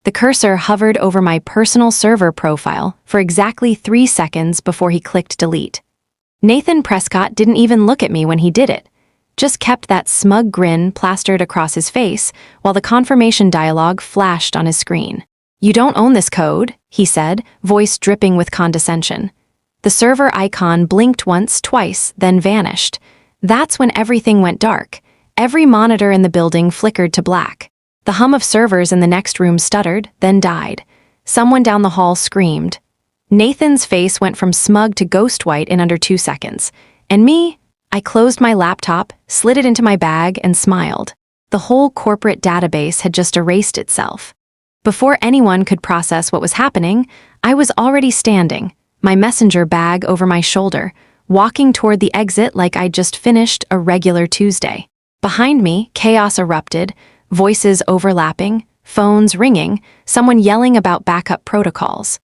The cursor hovered over my personal server profile for exactly 3 seconds before he clicked delete. Nathan Prescott didn't even look at me when he did it, just kept that smug grin plastered across his face while the confirmation dialogue flashed on his screen. "You don't own this code," he said, voice dripping with condescension. The server icon blinked once, twice, then vanished. That's when everything went dark. Every monitor in the building flickered to black. The hum of servers in the next room stuttered, then died. Someone down the hall screamed. Nathan's face went from smug to ghost white in under 2 seconds. And me? I closed my laptop, slid it into my bag, and smiled. The whole corporate database had just erased itself. Before anyone could process what was happening, I was already standing, my messenger bag over my shoulder, walking toward the exit like I'd just finished a regular Tuesday. Behind me, chaos erupted, voices overlapping, phones ringing, someone yelling about backup protocols.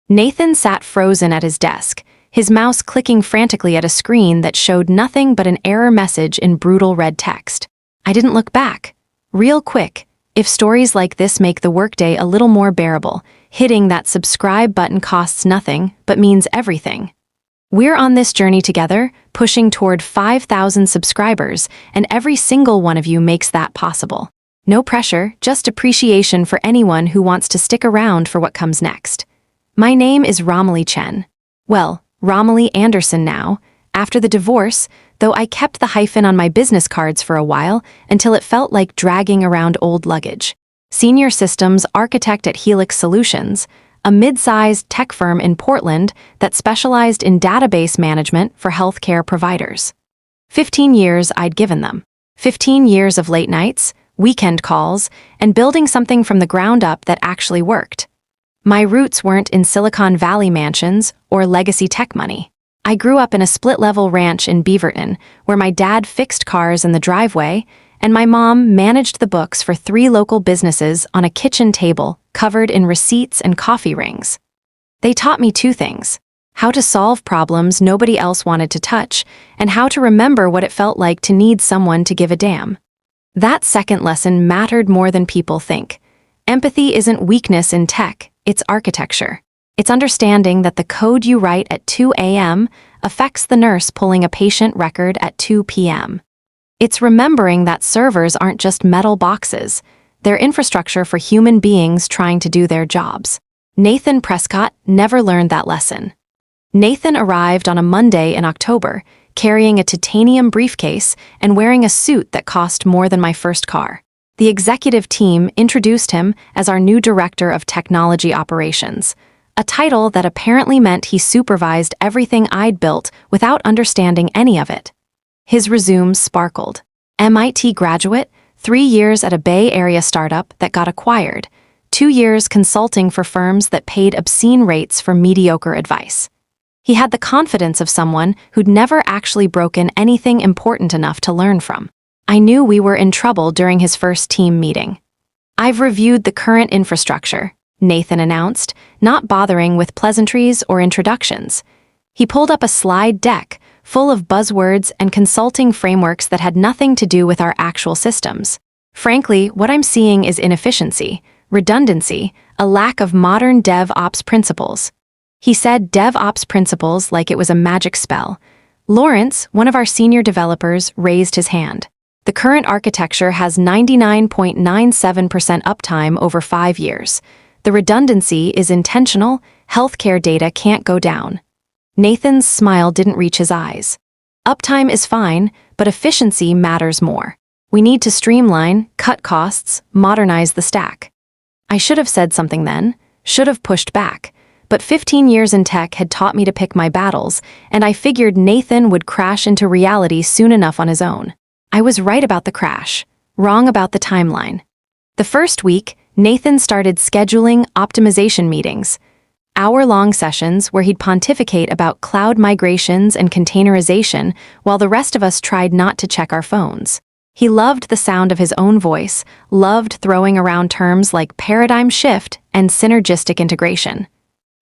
Nathan sat frozen at his desk, his mouse clicking frantically at a screen that showed nothing but an error message in brutal red text. I didn't look back. Real quick, if stories like this make the workday a little more bearable, hitting that subscribe button costs nothing but means everything. We're on this journey together, pushing toward 5,000 subscribers, and every single one of you makes that possible. No pressure, just appreciation for anyone who wants to stick around for what comes next. My name is Romilly Chen. Well, Romilly Anderson now, after the divorce, though I kept the hyphen on my business cards for a while until it felt like dragging around old luggage. Senior Systems Architect at Helix Solutions, a mid-sized tech firm in Portland that specialized in database management for healthcare providers. 15 years I'd given them. 15 years of late nights, weekend calls, and building something from the ground up that actually worked. My roots weren't in Silicon Valley mansions or legacy tech money. I grew up in a split-level ranch in Beaverton, where my dad fixed cars in the driveway, and my mom managed the books for 3 local businesses on a kitchen table covered in receipts and coffee rings. They taught me 2 things: how to solve problems nobody else wanted to touch, and how to remember what it felt like to need someone to give a damn. That second lesson mattered more than people think. Empathy isn't weakness in tech, it's architecture. It's understanding that the code you write at 2 a.m. affects the nurse pulling a patient record at 2 p.m. It's remembering that servers aren't just metal boxes, they're infrastructure for human beings trying to do their jobs. Nathan Prescott never learned that lesson. Nathan arrived on a Monday in October, carrying a titanium briefcase and wearing a suit that cost more than my first car. The executive team introduced him as our new Director of Technology Operations, a title that apparently meant he supervised everything I'd built without understanding any of it. His resume sparkled. MIT graduate, 3 years at a Bay Area startup that got acquired, 2 years consulting for firms that paid obscene rates for mediocre advice. He had the confidence of someone who'd never actually broken anything important enough to learn from. I knew we were in trouble during his first team meeting. "I've reviewed the current infrastructure," Nathan announced, not bothering with pleasantries or introductions. He pulled up a slide deck full of buzzwords and consulting frameworks that had nothing to do with our actual systems. "Frankly, what I'm seeing is inefficiency, redundancy, a lack of modern DevOps principles." He said DevOps principles like it was a magic spell. Lawrence, one of our senior developers, raised his hand. "The current architecture has 99.97% uptime over 5 years. The redundancy is intentional, healthcare data can't go down." Nathan's smile didn't reach his eyes. "Uptime is fine, but efficiency matters more. We need to streamline, cut costs, modernize the stack." I should have said something then, should have pushed back, but 15 years in tech had taught me to pick my battles, and I figured Nathan would crash into reality soon enough on his own. I was right about the crash, wrong about the timeline. The first week, Nathan started scheduling optimization meetings, hour-long sessions where he'd pontificate about cloud migrations and containerization while the rest of us tried not to check our phones. He loved the sound of his own voice, loved throwing around terms like paradigm shift and synergistic integration.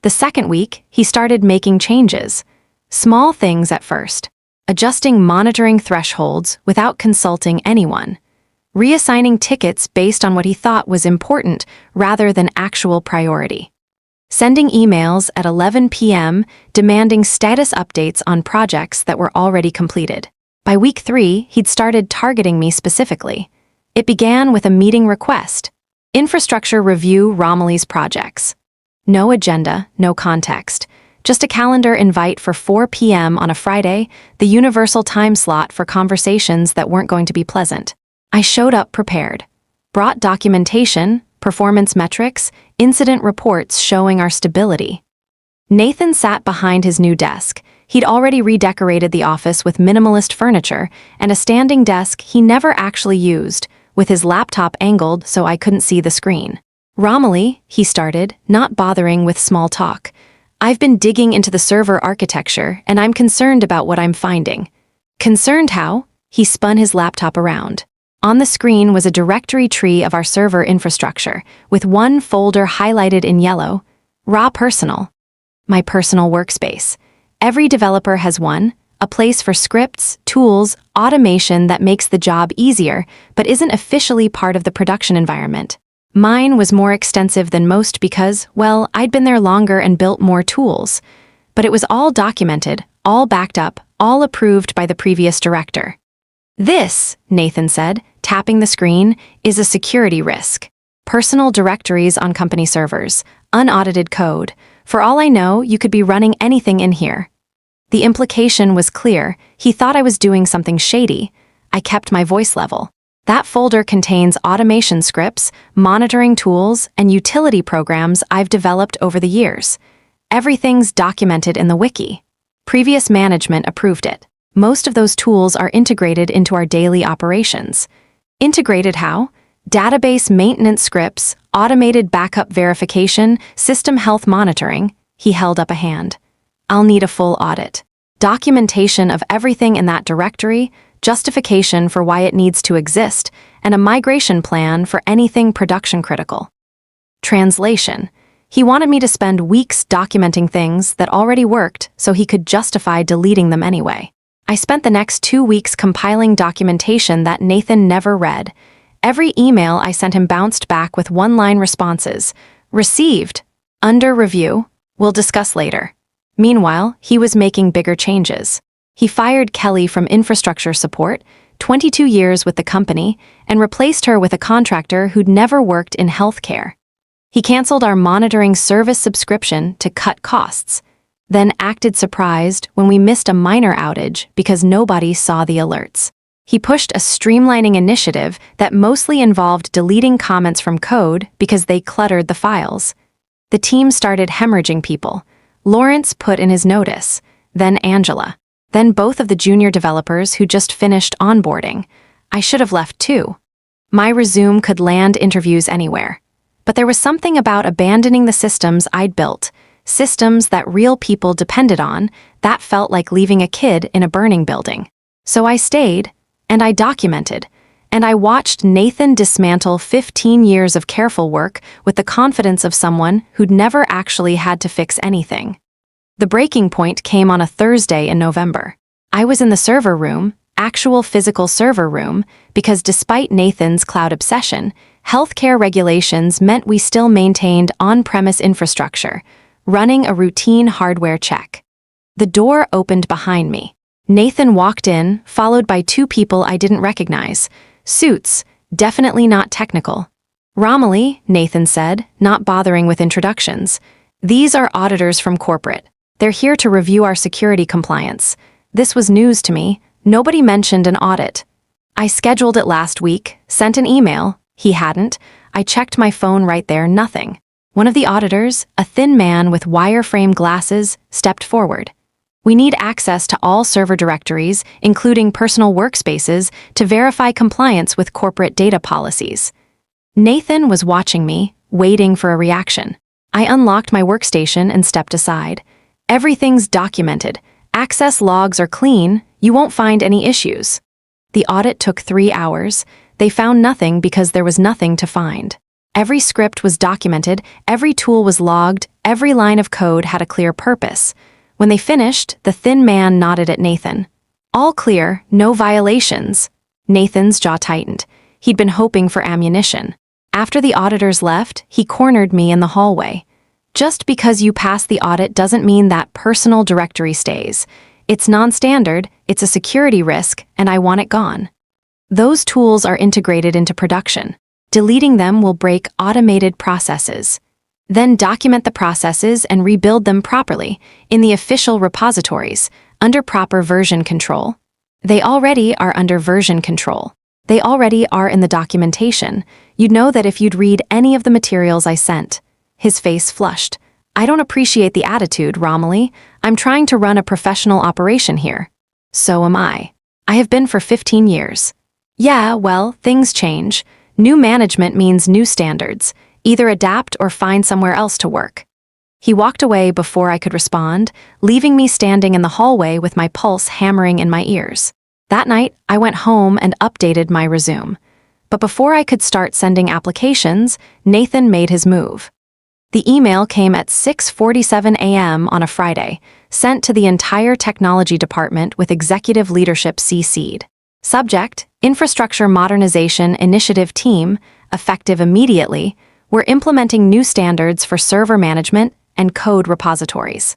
The second week, he started making changes. Small things at first. Adjusting monitoring thresholds without consulting anyone. reassigning tickets based on what he thought was important rather than actual priority. Sending emails at 11 p.m. demanding status updates on projects that were already completed. By week 3, he'd started targeting me specifically. It began with a meeting request. Infrastructure review Romilly's projects. No agenda, no context. Just a calendar invite for 4 p.m. on a Friday, the universal time slot for conversations that weren't going to be pleasant. I showed up prepared. Brought documentation, performance metrics, incident reports showing our stability. Nathan sat behind his new desk. He'd already redecorated the office with minimalist furniture and a standing desk he never actually used, with his laptop angled so I couldn't see the screen. "Romilly," he started, not bothering with small talk. "I've been digging into the server architecture, and I'm concerned about what I'm finding." "Concerned how?" He spun his laptop around. On the screen was a directory tree of our server infrastructure, with one folder highlighted in yellow, Raw Personal. My personal workspace. Every developer has one, a place for scripts, tools, automation that makes the job easier, but isn't officially part of the production environment. Mine was more extensive than most because, well, I'd been there longer and built more tools. But it was all documented, all backed up, all approved by the previous director. "This," Nathan said, tapping the screen, "is a security risk. Personal directories on company servers, unaudited code. For all I know, you could be running anything in here." The implication was clear. He thought I was doing something shady. I kept my voice level. "That folder contains automation scripts, monitoring tools, and utility programs I've developed over the years. Everything's documented in the wiki. Previous management approved it. Most of those tools are integrated into our daily operations." Integrated how? Database maintenance scripts, automated backup verification, system health monitoring. He held up a hand. "I'll need a full audit. Documentation of everything in that directory, justification for why it needs to exist, and a migration plan for anything production critical." Translation. He wanted me to spend weeks documenting things that already worked so he could justify deleting them anyway. I spent the next 2 weeks compiling documentation that Nathan never read. Every email I sent him bounced back with one-line responses. "Received. Under review. We'll discuss later." Meanwhile, he was making bigger changes. He fired Kelly from infrastructure support, 22 years with the company, and replaced her with a contractor who'd never worked in healthcare. He canceled our monitoring service subscription to cut costs, then acted surprised when we missed a minor outage because nobody saw the alerts. He pushed a streamlining initiative that mostly involved deleting comments from code because they cluttered the files. The team started hemorrhaging people. Lawrence put in his notice, then Angela, then both of the junior developers who just finished onboarding. I should have left too. My resume could land interviews anywhere. But there was something about abandoning the systems I'd built, systems that real people depended on, that felt like leaving a kid in a burning building. So I stayed, and I documented, and I watched Nathan dismantle 15 years of careful work with the confidence of someone who'd never actually had to fix anything. The breaking point came on a Thursday in November. I was in the server room, actual physical server room, because despite Nathan's cloud obsession, healthcare regulations meant we still maintained on-premise infrastructure, running a routine hardware check. The door opened behind me. Nathan walked in, followed by 2 people I didn't recognize. Suits, definitely not technical. "Romilly," Nathan said, not bothering with introductions. "These are auditors from corporate. They're here to review our security compliance." This was news to me. Nobody mentioned an audit. I scheduled it last week, sent an email. He hadn't. I checked my phone right there, nothing. One of the auditors, a thin man with wireframe glasses, stepped forward. "We need access to all server directories, including personal workspaces, to verify compliance with corporate data policies." Nathan was watching me, waiting for a reaction. I unlocked my workstation and stepped aside. "Everything's documented. Access logs are clean. You won't find any issues." The audit took 3 hours. They found nothing because there was nothing to find. Every script was documented, every tool was logged, every line of code had a clear purpose. When they finished, the thin man nodded at Nathan. "All clear, no violations." Nathan's jaw tightened. He'd been hoping for ammunition. After the auditors left, he cornered me in the hallway. Just because you pass the audit doesn't mean that personal directory stays. It's non-standard, it's a security risk, and I want it gone. Those tools are integrated into production. Deleting them will break automated processes. Then document the processes and rebuild them properly in the official repositories, under proper version control. They already are under version control. They already are in the documentation. You'd know that if you'd read any of the materials I sent. His face flushed. I don't appreciate the attitude, Romilly. I'm trying to run a professional operation here. So am I. I have been for 15 years. Yeah, well, things change. New management means new standards. Either adapt or find somewhere else to work. He walked away before I could respond, leaving me standing in the hallway with my pulse hammering in my ears. That night, I went home and updated my resume. But before I could start sending applications, Nathan made his move. The email came at 6:47 a.m. on a Friday, sent to the entire technology department with executive leadership CC'd. Subject, Infrastructure Modernization Initiative Team, effective immediately. We're implementing new standards for server management and code repositories.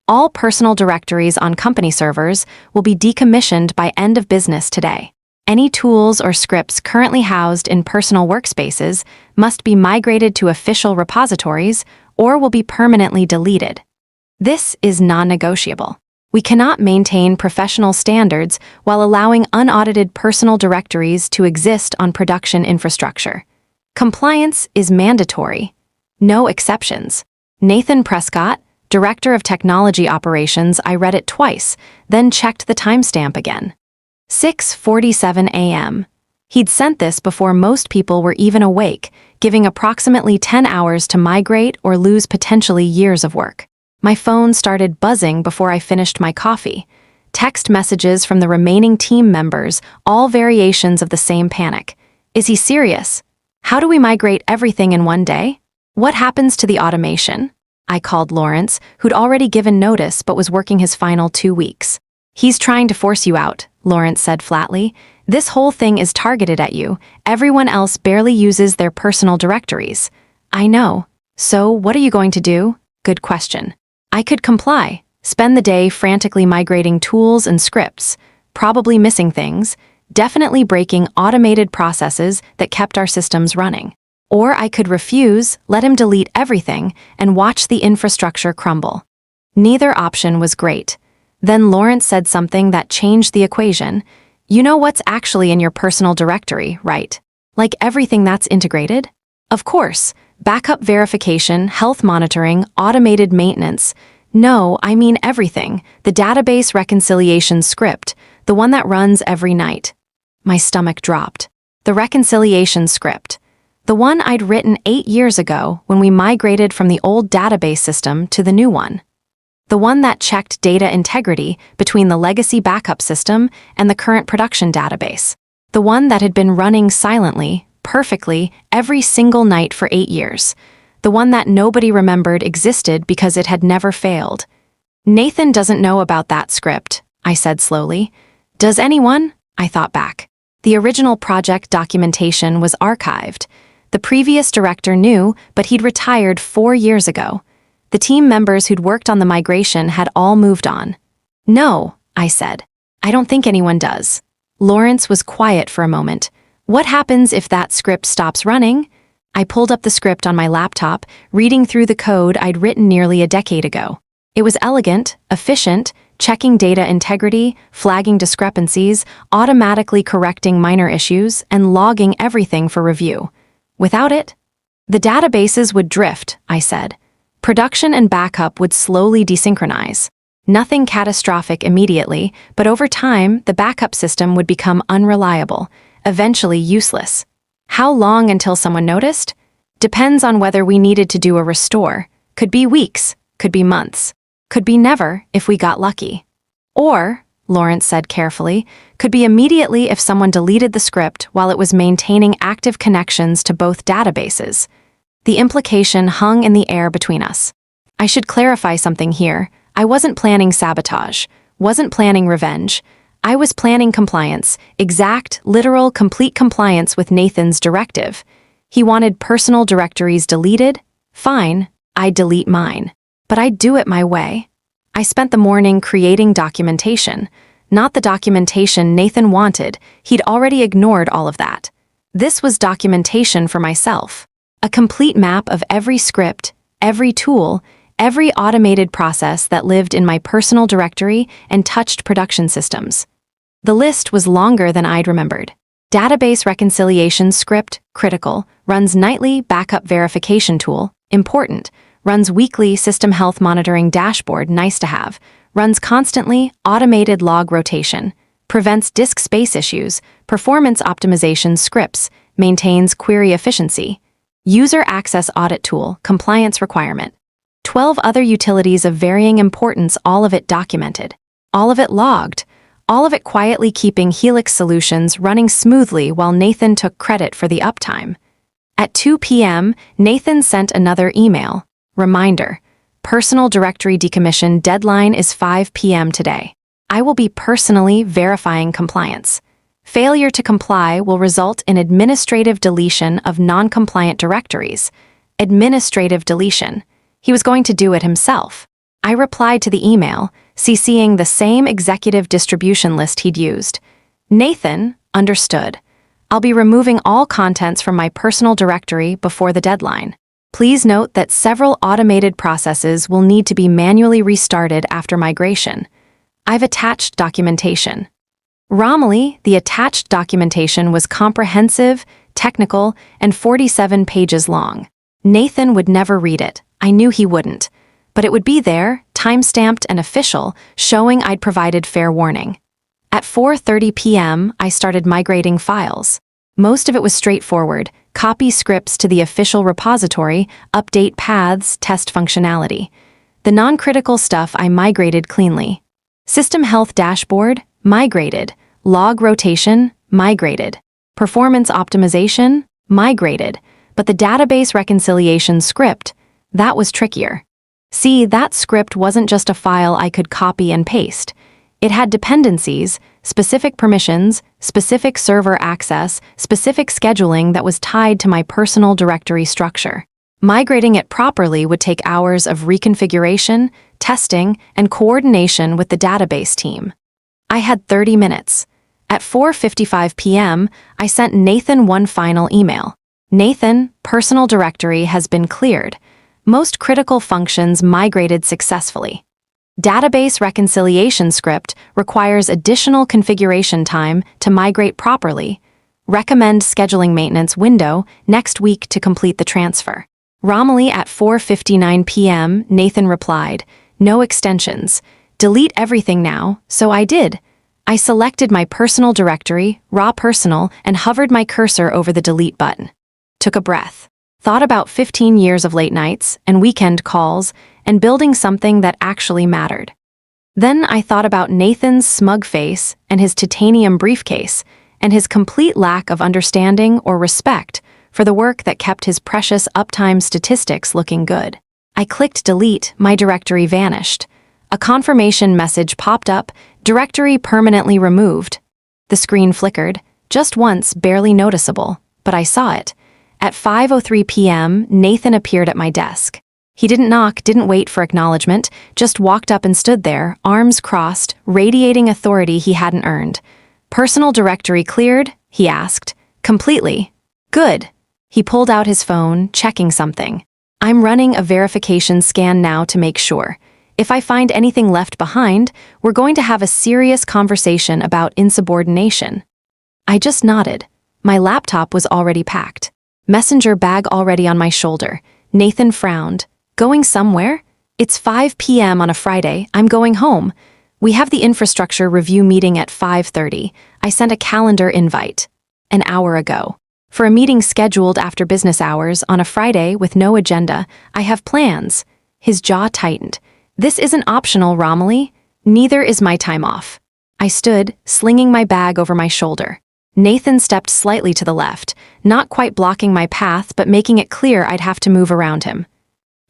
All personal directories on company servers will be decommissioned by end of business today. Any tools or scripts currently housed in personal workspaces must be migrated to official repositories or will be permanently deleted. This is non-negotiable. We cannot maintain professional standards while allowing unaudited personal directories to exist on production infrastructure. Compliance is mandatory. No exceptions. Nathan Prescott, Director of Technology Operations. I read it twice, then checked the timestamp again. 6:47 a.m. He'd sent this before most people were even awake, giving approximately 10 hours to migrate or lose potentially years of work. My phone started buzzing before I finished my coffee. Text messages from the remaining team members, all variations of the same panic. Is he serious? How do we migrate everything in one day? What happens to the automation? I called Lawrence, who'd already given notice but was working his final 2 weeks. He's trying to force you out, Lawrence said flatly. This whole thing is targeted at you. Everyone else barely uses their personal directories. I know. So, what are you going to do? Good question. I could comply, spend the day frantically migrating tools and scripts, probably missing things, definitely breaking automated processes that kept our systems running. Or I could refuse, let him delete everything, and watch the infrastructure crumble. Neither option was great. Then Lawrence said something that changed the equation. You know what's actually in your personal directory, right? Like everything that's integrated? Of course. Backup verification, health monitoring, automated maintenance. No, I mean everything. The database reconciliation script, the one that runs every night. My stomach dropped. The reconciliation script. The one I'd written 8 years ago when we migrated from the old database system to the new one. The one that checked data integrity between the legacy backup system and the current production database. The one that had been running silently, perfectly, every single night for 8 years. The one that nobody remembered existed because it had never failed. Nathan doesn't know about that script, I said slowly. Does anyone? I thought back. The original project documentation was archived. The previous director knew, but he'd retired 4 years ago. The team members who'd worked on the migration had all moved on. No, I said. I don't think anyone does. Lawrence was quiet for a moment. What happens if that script stops running? I pulled up the script on my laptop, reading through the code I'd written nearly a decade ago. It was elegant, efficient, checking data integrity, flagging discrepancies, automatically correcting minor issues, and logging everything for review. Without it, the databases would drift, I said. Production and backup would slowly desynchronize. Nothing catastrophic immediately, but over time, the backup system would become unreliable, eventually useless. How long until someone noticed? Depends on whether we needed to do a restore. Could be weeks, could be months, could be never if we got lucky. Or, Lawrence said carefully, could be immediately if someone deleted the script while it was maintaining active connections to both databases. The implication hung in the air between us. I should clarify something here. I wasn't planning sabotage, wasn't planning revenge. I was planning compliance, exact, literal, complete compliance with Nathan's directive. He wanted personal directories deleted? Fine, I'd delete mine. But I'd do it my way. I spent the morning creating documentation. Not the documentation Nathan wanted, he'd already ignored all of that. This was documentation for myself. A complete map of every script, every tool, every automated process that lived in my personal directory and touched production systems. The list was longer than I'd remembered. Database reconciliation script, critical, runs nightly backup verification tool, important, runs weekly system health monitoring dashboard, nice to have, runs constantly automated log rotation, prevents disk space issues, performance optimization scripts, maintains query efficiency, user access audit tool, compliance requirement. 12 other utilities of varying importance, all of it documented, all of it logged, all of it quietly keeping Helix Solutions running smoothly while Nathan took credit for the uptime. At 2 p.m., Nathan sent another email. Reminder, personal directory decommission deadline is 5 p.m. today. I will be personally verifying compliance. Failure to comply will result in administrative deletion of non-compliant directories. Administrative deletion. He was going to do it himself. I replied to the email, CCing the same executive distribution list he'd used. Nathan understood. I'll be removing all contents from my personal directory before the deadline. Please note that several automated processes will need to be manually restarted after migration. I've attached documentation. Romilly, the attached documentation was comprehensive, technical, and 47 pages long. Nathan would never read it. I knew he wouldn't. But it would be there, time-stamped and official, showing I'd provided fair warning. At 4:30 p.m., I started migrating files. Most of it was straightforward: copy scripts to the official repository, update paths, test functionality. The non-critical stuff I migrated cleanly. System health dashboard, migrated. Log rotation, migrated. Performance optimization, migrated. But the database reconciliation script, that was trickier. See, that script wasn't just a file I could copy and paste. It had dependencies, specific permissions, specific server access, specific scheduling that was tied to my personal directory structure. Migrating it properly would take hours of reconfiguration, testing, and coordination with the database team. I had 30 minutes. At 4:55 p.m., I sent Nathan one final email. Nathan, personal directory has been cleared. Most critical functions migrated successfully. Database reconciliation script requires additional configuration time to migrate properly. Recommend scheduling maintenance window next week to complete the transfer. Romilly at 4:59 p.m., Nathan replied, no extensions. Delete everything now, so I did. I selected my personal directory, raw personal, and hovered my cursor over the delete button. Took a breath. Thought about 15 years of late nights and weekend calls and building something that actually mattered. Then I thought about Nathan's smug face and his titanium briefcase and his complete lack of understanding or respect for the work that kept his precious uptime statistics looking good. I clicked delete, my directory vanished. A confirmation message popped up, directory permanently removed. The screen flickered, just once, barely noticeable, but I saw it. At 5:03 p.m., Nathan appeared at my desk. He didn't knock, didn't wait for acknowledgement, just walked up and stood there, arms crossed, radiating authority he hadn't earned. Personal directory cleared? He asked. Completely. Good. He pulled out his phone, checking something. I'm running a verification scan now to make sure. If I find anything left behind, we're going to have a serious conversation about insubordination. I just nodded. My laptop was already packed. Messenger bag already on my shoulder. Nathan frowned. Going somewhere? It's 5 p.m. on a Friday. I'm going home. We have the infrastructure review meeting at 5:30. I sent a calendar invite. An hour ago. For a meeting scheduled after business hours on a Friday with no agenda, I have plans. His jaw tightened. This isn't optional, Romilly. Neither is my time off. I stood, slinging my bag over my shoulder. Nathan stepped slightly to the left, not quite blocking my path but making it clear I'd have to move around him.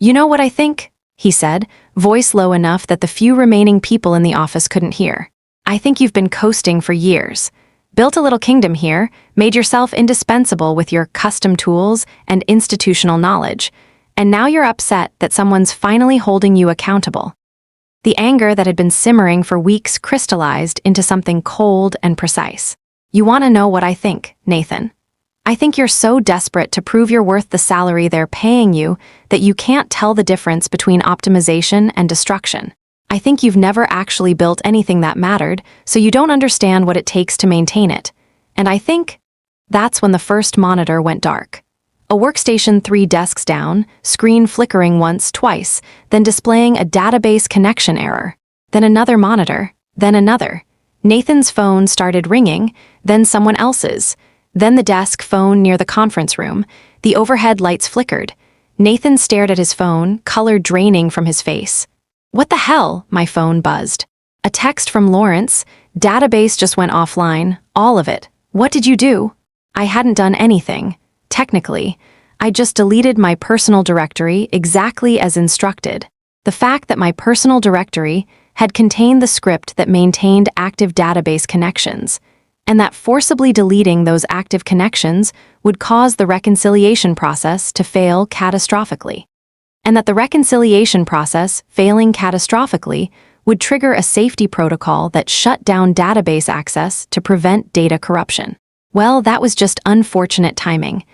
You know what I think? He said, voice low enough that the few remaining people in the office couldn't hear. I think you've been coasting for years. Built a little kingdom here, made yourself indispensable with your custom tools and institutional knowledge, and now you're upset that someone's finally holding you accountable. The anger that had been simmering for weeks crystallized into something cold and precise. You want to know what I think, Nathan? I think you're so desperate to prove you're worth the salary they're paying you that you can't tell the difference between optimization and destruction. I think you've never actually built anything that mattered, so you don't understand what it takes to maintain it. And I think that's when the first monitor went dark. A workstation 3 desks down, screen flickering once, twice, then displaying a database connection error. Then another monitor, then another. Nathan's phone started ringing, then someone else's. Then the desk phone near the conference room. The overhead lights flickered. Nathan stared at his phone, color draining from his face. What the hell? My phone buzzed. A text from Lawrence. Database just went offline, all of it. What did you do? I hadn't done anything. Technically, I just deleted my personal directory exactly as instructed. The fact that my personal directory had contained the script that maintained active database connections, and that forcibly deleting those active connections would cause the reconciliation process to fail catastrophically. And that the reconciliation process failing catastrophically would trigger a safety protocol that shut down database access to prevent data corruption. Well, that was just unfortunate timing.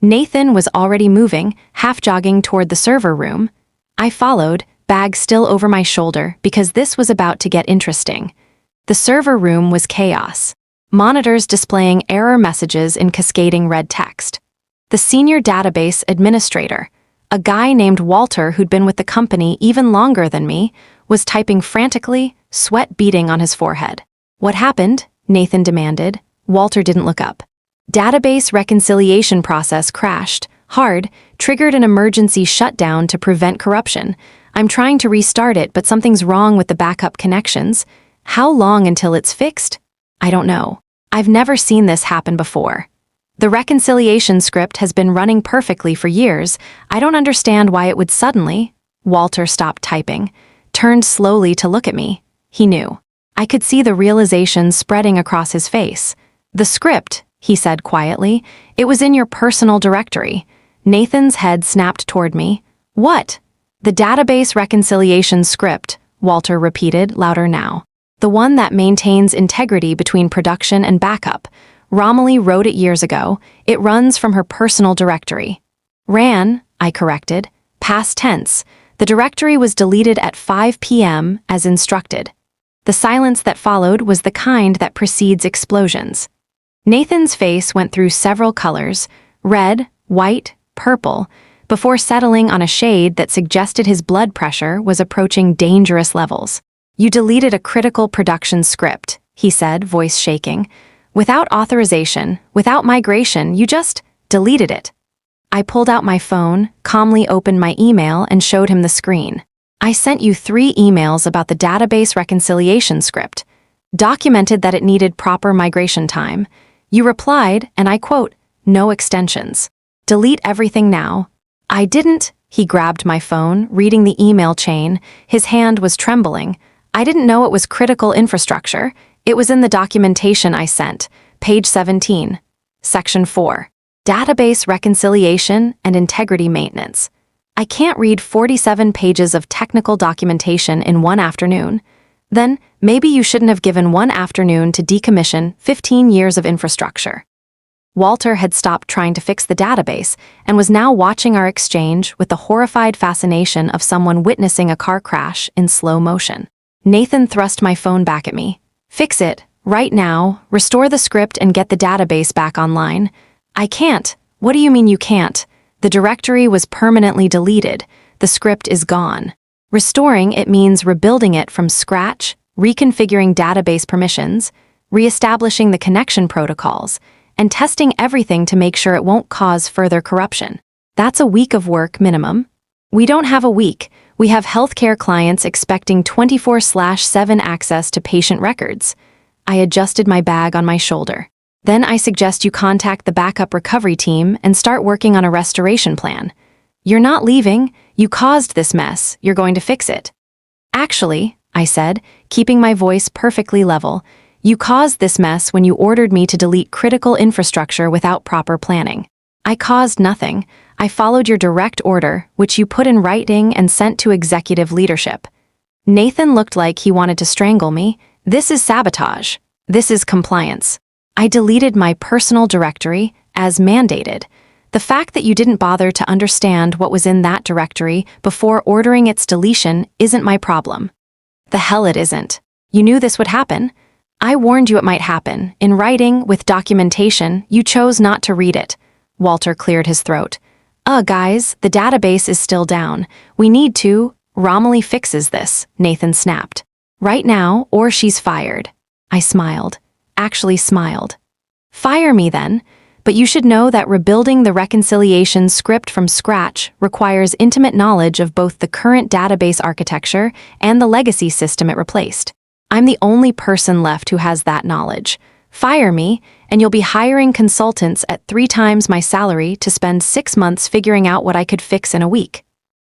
Nathan was already moving, half-jogging toward the server room. I followed, bag still over my shoulder, because this was about to get interesting. The server room was chaos. Monitors displaying error messages in cascading red text. The senior database administrator, a guy named Walter who'd been with the company even longer than me, was typing frantically, sweat beading on his forehead. What happened? Nathan demanded. Walter didn't look up. Database reconciliation process crashed, hard, triggered an emergency shutdown to prevent corruption. I'm trying to restart it, but something's wrong with the backup connections. How long until it's fixed? I don't know. I've never seen this happen before. The reconciliation script has been running perfectly for years. I don't understand why it would suddenly. Walter stopped typing, turned slowly to look at me. He knew. I could see the realization spreading across his face. The script, he said quietly, it was in your personal directory. Nathan's head snapped toward me. What? The database reconciliation script, Walter repeated, louder now. The one that maintains integrity between production and backup. Romilly wrote it years ago. It runs from her personal directory. Ran, I corrected. Past tense. The directory was deleted at 5 p.m. as instructed. The silence that followed was the kind that precedes explosions. Nathan's face went through several colors, red, white, purple, before settling on a shade that suggested his blood pressure was approaching dangerous levels. You deleted a critical production script, he said, voice shaking. Without authorization, without migration, you just deleted it. I pulled out my phone, calmly opened my email, and showed him the screen. I sent you 3 emails about the database reconciliation script, documented that it needed proper migration time. You replied, and I quote, "No extensions. Delete everything now." I didn't. He grabbed my phone, reading the email chain. His hand was trembling. I didn't know it was critical infrastructure. It was in the documentation I sent. Page 17. Section 4. Database reconciliation and integrity maintenance. I can't read 47 pages of technical documentation in one afternoon. Then, maybe you shouldn't have given one afternoon to decommission 15 years of infrastructure. Walter had stopped trying to fix the database and was now watching our exchange with the horrified fascination of someone witnessing a car crash in slow motion. Nathan thrust my phone back at me. Fix it, right now, restore the script and get the database back online. I can't. What do you mean you can't? The directory was permanently deleted. The script is gone. Restoring it means rebuilding it from scratch, reconfiguring database permissions, reestablishing the connection protocols, and testing everything to make sure it won't cause further corruption. That's a week of work minimum. We don't have a week. We have healthcare clients expecting 24/7 access to patient records. I adjusted my bag on my shoulder. Then I suggest you contact the backup recovery team and start working on a restoration plan. You're not leaving. You caused this mess. You're going to fix it. Actually, I said, keeping my voice perfectly level. You caused this mess when you ordered me to delete critical infrastructure without proper planning. I caused nothing. I followed your direct order, which you put in writing and sent to executive leadership. Nathan looked like he wanted to strangle me. This is sabotage. This is compliance. I deleted my personal directory, as mandated. The fact that you didn't bother to understand what was in that directory before ordering its deletion isn't my problem. The hell it isn't. You knew this would happen. I warned you it might happen. In writing, with documentation, you chose not to read it. Walter cleared his throat. Guys, the database is still down. We need to. Romilly fixes this, Nathan snapped. Right now, or she's fired. I smiled. Actually smiled. Fire me then. But you should know that rebuilding the reconciliation script from scratch requires intimate knowledge of both the current database architecture and the legacy system it replaced. I'm the only person left who has that knowledge. Fire me, and you'll be hiring consultants at 3 times my salary to spend 6 months figuring out what I could fix in a week.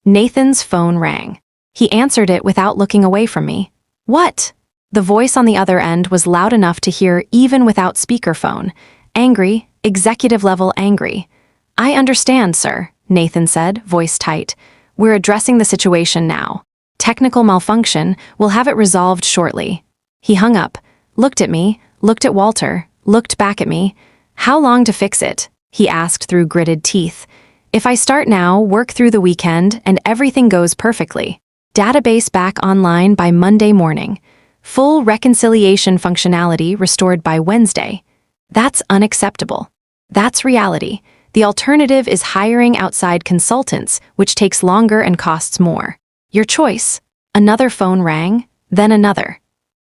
Nathan's phone rang. He answered it without looking away from me. What? The voice on the other end was loud enough to hear even without speakerphone. Angry, executive-level angry. I understand, sir, Nathan said, voice tight. We're addressing the situation now. Technical malfunction, we'll have it resolved shortly. He hung up, looked at me, looked at Walter, looked back at me. How long to fix it? He asked through gritted teeth. If I start now, work through the weekend, and everything goes perfectly. Database back online by Monday morning. Full reconciliation functionality restored by Wednesday. That's unacceptable. That's reality. The alternative is hiring outside consultants, which takes longer and costs more. Your choice. Another phone rang, then another.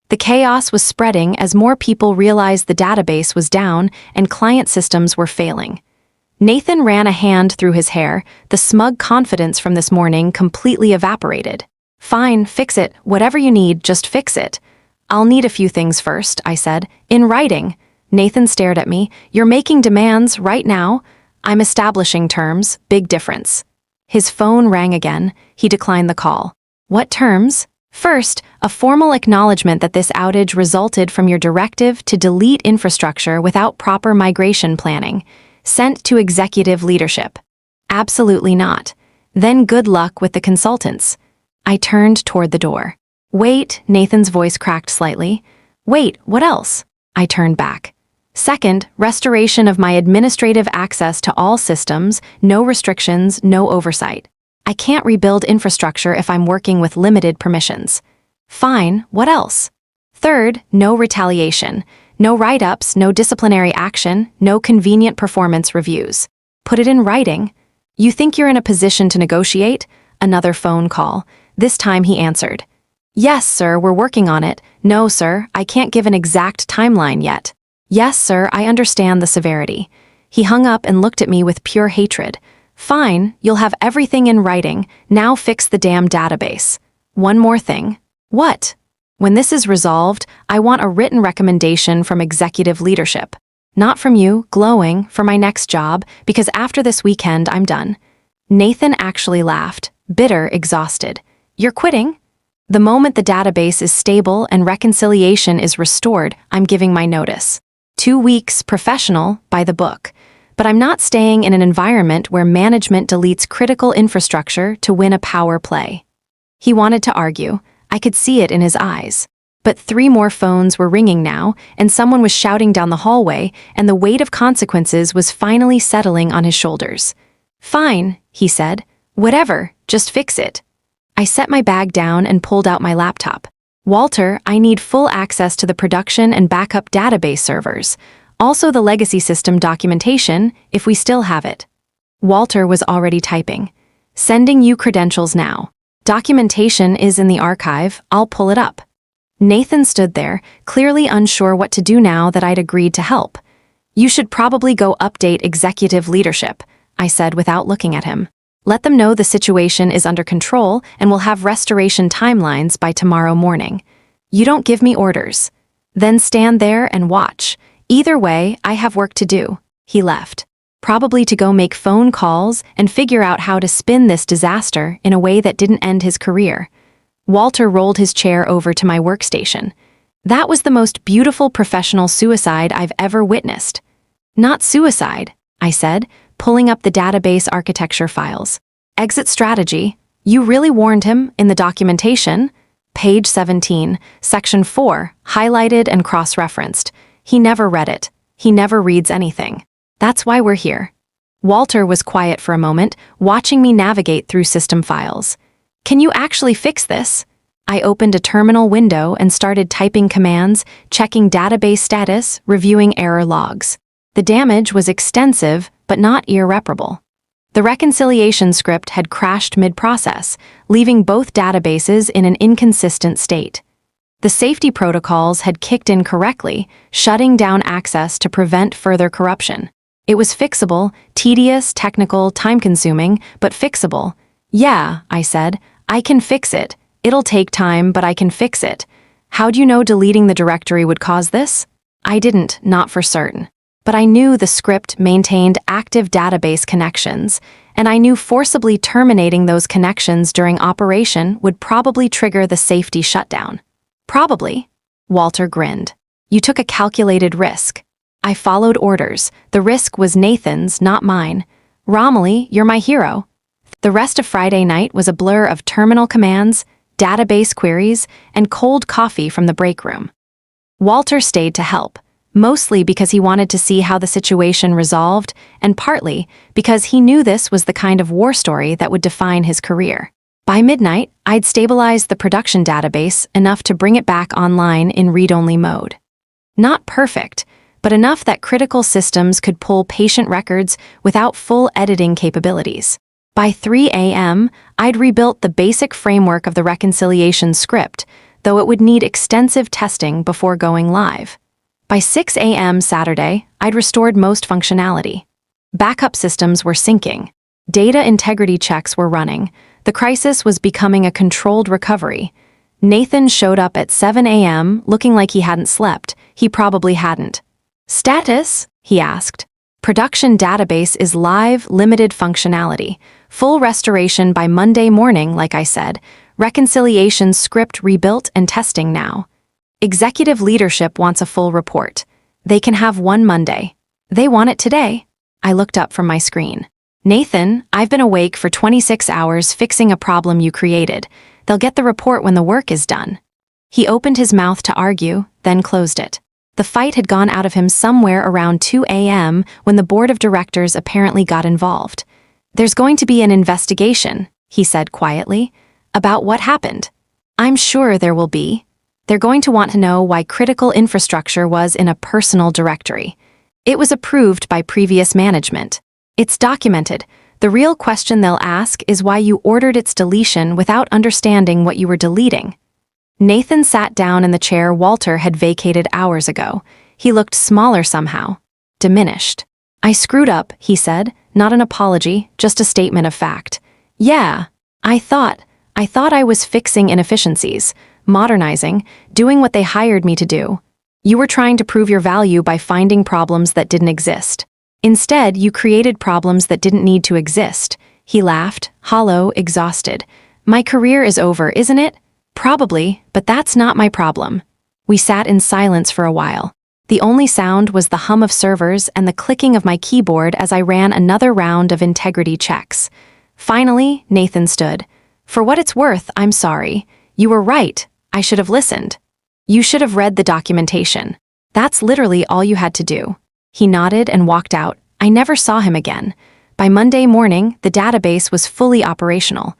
The chaos was spreading as more people realized the database was down and client systems were failing. Nathan ran a hand through his hair. The smug confidence from this morning completely evaporated. Fine, fix it. Whatever you need, just fix it. I'll need a few things first, I said. In writing. Nathan stared at me. You're making demands right now. I'm establishing terms. Big difference. His phone rang again. He declined the call. What terms? First, a formal acknowledgement that this outage resulted from your directive to delete infrastructure without proper migration planning, sent to executive leadership. Absolutely not. Then good luck with the consultants. I turned toward the door. Wait, Nathan's voice cracked slightly. Wait, what else? I turned back. Second, restoration of my administrative access to all systems, no restrictions, no oversight. I can't rebuild infrastructure if I'm working with limited permissions. Fine, what else? Third, no retaliation. No write-ups, no disciplinary action, no convenient performance reviews. Put it in writing. You think you're in a position to negotiate? Another phone call. This time he answered. Yes, sir, we're working on it. No, sir, I can't give an exact timeline yet. Yes, sir, I understand the severity. He hung up and looked at me with pure hatred. Fine, you'll have everything in writing. Now fix the damn database. One more thing. What? When this is resolved, I want a written recommendation from executive leadership. Not from you, glowing, for my next job, because after this weekend, I'm done. Nathan actually laughed, bitter, exhausted. You're quitting? The moment the database is stable and reconciliation is restored, I'm giving my notice. 2 weeks, professional, by the book. But I'm not staying in an environment where management deletes critical infrastructure to win a power play. He wanted to argue. I could see it in his eyes. But 3 more phones were ringing now, and someone was shouting down the hallway, and the weight of consequences was finally settling on his shoulders. Fine, he said. Whatever, just fix it. I set my bag down and pulled out my laptop. Walter, I need full access to the production and backup database servers. Also the legacy system documentation, if we still have it. Walter was already typing. Sending you credentials now. Documentation is in the archive, I'll pull it up. Nathan stood there, clearly unsure what to do now that I'd agreed to help. You should probably go update executive leadership, I said without looking at him. Let them know the situation is under control and we'll have restoration timelines by tomorrow morning. You don't give me orders. Then stand there and watch. Either way, I have work to do. He left. Probably to go make phone calls and figure out how to spin this disaster in a way that didn't end his career. Walter rolled his chair over to my workstation. That was the most beautiful professional suicide I've ever witnessed. Not suicide, I said, pulling up the database architecture files. Exit strategy. You really warned him in the documentation? Page 17, section 4, highlighted and cross-referenced. He never read it. He never reads anything. That's why we're here. Walter was quiet for a moment, watching me navigate through system files. Can you actually fix this? I opened a terminal window and started typing commands, checking database status, reviewing error logs. The damage was extensive, but not irreparable. The reconciliation script had crashed mid-process, leaving both databases in an inconsistent state. The safety protocols had kicked in correctly, shutting down access to prevent further corruption. It was fixable, tedious, technical, time-consuming, but fixable. Yeah, I said, I can fix it. It'll take time, but I can fix it. How'd you know deleting the directory would cause this? I didn't, not for certain. But I knew the script maintained active database connections, and I knew forcibly terminating those connections during operation would probably trigger the safety shutdown. Probably. Walter grinned. You took a calculated risk. I followed orders. The risk was Nathan's, not mine. Romilly, you're my hero. The rest of Friday night was a blur of terminal commands, database queries, and cold coffee from the break room. Walter stayed to help, mostly because he wanted to see how the situation resolved, and partly because he knew this was the kind of war story that would define his career. By midnight, I'd stabilized the production database enough to bring it back online in read-only mode. Not perfect, but enough that critical systems could pull patient records without full editing capabilities. By 3 a.m., I'd rebuilt the basic framework of the reconciliation script, though it would need extensive testing before going live. By 6 a.m. Saturday, I'd restored most functionality. Backup systems were syncing. Data integrity checks were running. The crisis was becoming a controlled recovery. Nathan showed up at 7 a.m. looking like he hadn't slept. He probably hadn't. Status? He asked. Production database is live, limited functionality. Full restoration by Monday morning, like I said. Reconciliation script rebuilt and testing now. Executive leadership wants a full report. They can have one Monday. They want it today. I looked up from my screen. Nathan, I've been awake for 26 hours fixing a problem you created. They'll get the report when the work is done. He opened his mouth to argue, then closed it. The fight had gone out of him somewhere around 2 a.m. when the board of directors apparently got involved. There's going to be an investigation, he said quietly, about what happened. I'm sure there will be. They're going to want to know why critical infrastructure was in a personal directory. It was approved by previous management. It's documented. The real question they'll ask is why you ordered its deletion without understanding what you were deleting. Nathan sat down in the chair Walter had vacated hours ago. He looked smaller somehow. Diminished. I screwed up, he said, not an apology, just a statement of fact. Yeah, I thought I was fixing inefficiencies, modernizing, doing what they hired me to do. You were trying to prove your value by finding problems that didn't exist. Instead, you created problems that didn't need to exist. He laughed, hollow, exhausted. My career is over, isn't it? Probably, but that's not my problem. We sat in silence for a while. The only sound was the hum of servers and the clicking of my keyboard as I ran another round of integrity checks. Finally, Nathan stood. For what it's worth, I'm sorry. You were right. I should have listened. You should have read the documentation. That's literally all you had to do. He nodded and walked out. I never saw him again. By Monday morning, the database was fully operational.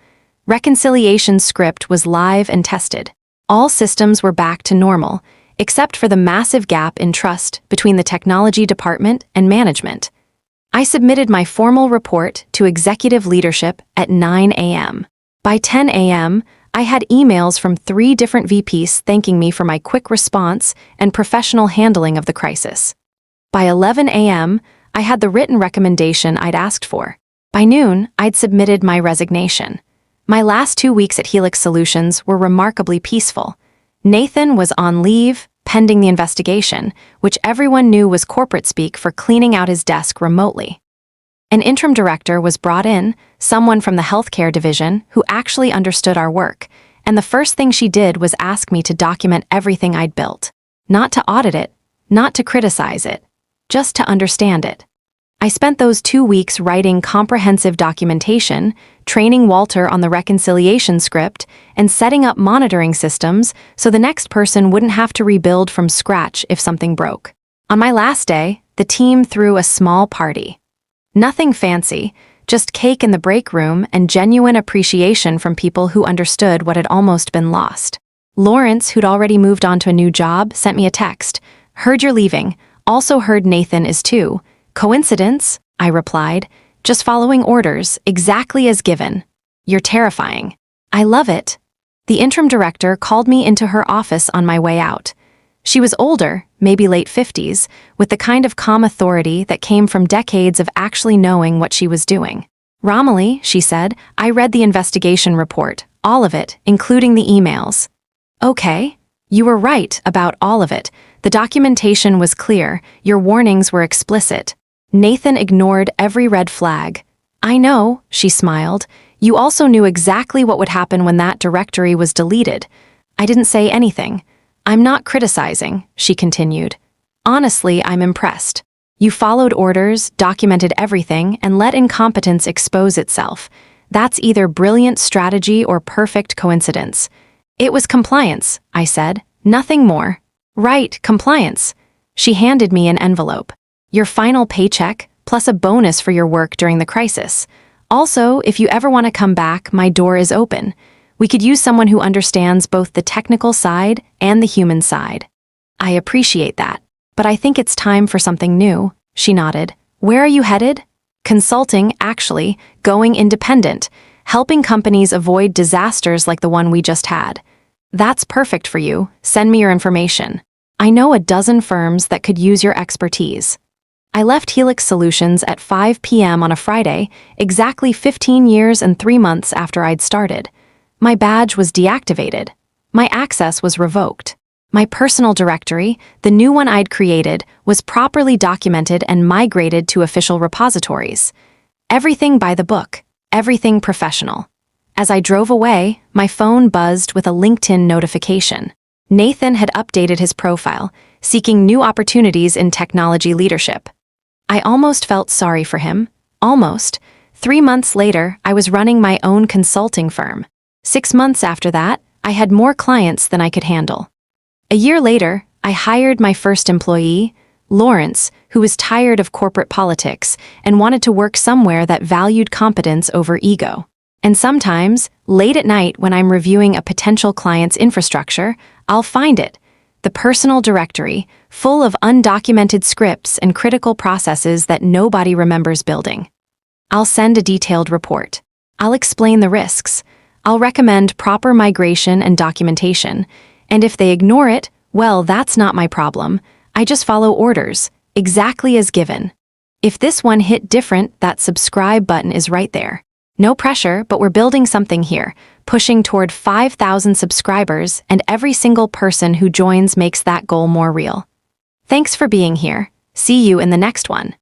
Reconciliation script was live and tested. All systems were back to normal, except for the massive gap in trust between the technology department and management. I submitted my formal report to executive leadership at 9 a.m. By 10 a.m., I had emails from 3 different VPs thanking me for my quick response and professional handling of the crisis. By 11 a.m., I had the written recommendation I'd asked for. By noon, I'd submitted my resignation. My last 2 weeks at Helix Solutions were remarkably peaceful. Nathan was on leave, pending the investigation, which everyone knew was corporate speak for cleaning out his desk remotely. An interim director was brought in, someone from the healthcare division who actually understood our work, and the first thing she did was ask me to document everything I'd built. Not to audit it, not to criticize it, just to understand it. I spent those 2 weeks writing comprehensive documentation, training Walter on the reconciliation script, and setting up monitoring systems so the next person wouldn't have to rebuild from scratch if something broke. On my last day, the team threw a small party. Nothing fancy, just cake in the break room and genuine appreciation from people who understood what had almost been lost. Lawrence, who'd already moved on to a new job, sent me a text. "Heard you're leaving. Also heard Nathan is too. Coincidence?" I replied. "Just following orders, exactly as given. You're terrifying." "I love it." The interim director called me into her office on my way out. She was older, maybe late 50s, with the kind of calm authority that came from decades of actually knowing what she was doing. "Romilly," she said, "I read the investigation report, all of it, including the emails." "Okay. You were right about all of it. The documentation was clear, your warnings were explicit." Nathan ignored every red flag. "I know," she smiled. "You also knew exactly what would happen when that directory was deleted." I didn't say anything. "I'm not criticizing," she continued. "Honestly, I'm impressed. You followed orders, documented everything, and let incompetence expose itself. That's either brilliant strategy or perfect coincidence." "It was compliance," I said. "Nothing more." "Right, compliance." She handed me an envelope. "Your final paycheck, plus a bonus for your work during the crisis. Also, if you ever want to come back, my door is open. We could use someone who understands both the technical side and the human side." "I appreciate that, but I think it's time for something new," she nodded. "Where are you headed?" "Consulting, actually, going independent, helping companies avoid disasters like the one we just had." "That's perfect for you. Send me your information. I know a dozen firms that could use your expertise." I left Helix Solutions at 5 p.m. on a Friday, exactly 15 years and 3 months after I'd started. My badge was deactivated. My access was revoked. My personal directory, the new one I'd created, was properly documented and migrated to official repositories. Everything by the book, everything professional. As I drove away, my phone buzzed with a LinkedIn notification. Nathan had updated his profile, seeking new opportunities in technology leadership. I almost felt sorry for him. Almost. 3 months later, I was running my own consulting firm. 6 months after that, I had more clients than I could handle. A year later, I hired my first employee, Lawrence, who was tired of corporate politics and wanted to work somewhere that valued competence over ego. And sometimes, late at night when I'm reviewing a potential client's infrastructure, I'll find it. The personal directory, full of undocumented scripts and critical processes that nobody remembers building. I'll send a detailed report. I'll explain the risks. I'll recommend proper migration and documentation. And if they ignore it, well, that's not my problem. I just follow orders, exactly as given. If this one hit different, that subscribe button is right there. No pressure, but we're building something here, pushing toward 5,000 subscribers, and every single person who joins makes that goal more real. Thanks for being here. See you in the next one.